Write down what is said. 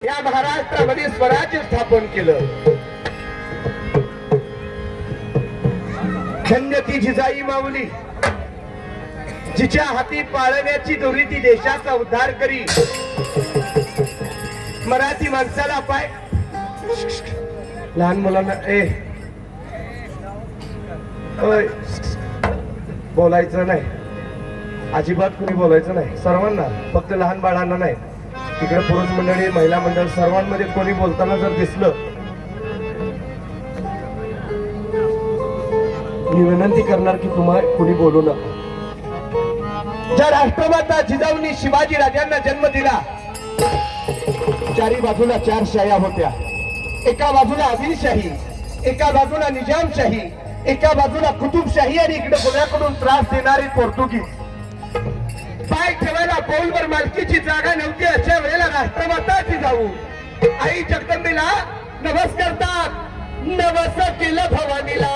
या महाराष्ट्रामध्ये स्वराज्य स्थापन केलं. धन्य ती जिजाई माऊली, जिच्या हाती पाळण्याची दोरी ती देशाचा उद्धार करी. मराठी माणसाला पाय लहान मुलांना बोलायचं नाही, अजिबात कुणी बोलायचं नाही. सर्वांना, फक्त लहान बाळांना नाही. तिकडे पुरुष मंडळी, महिला मंडळ, सर्वांमध्ये कोणी बोलताना जर दिसलं, मी विनंती करणार की तुम्हाला कोणी बोलू नका. ज्या राष्ट्रमाता जिजाऊंनी शिवाजी राजांना जन्म दिला, चारी बाजूला चार शाह्या होत्या. एका बाजूला आदिलशाही, एका बाजूला निजामशाही, एका बाजूला कुतुबशाही आणि इकडे कोणाकडून त्रास देणारी पोर्तुगीज. पाय ठेवायला पौलवर मालकीची जागा नव्हती. अशा वेळेला राष्ट्रमाता जिजाऊ आई जगदंबेला नमस्कारतात. नवस केलं भवानीला.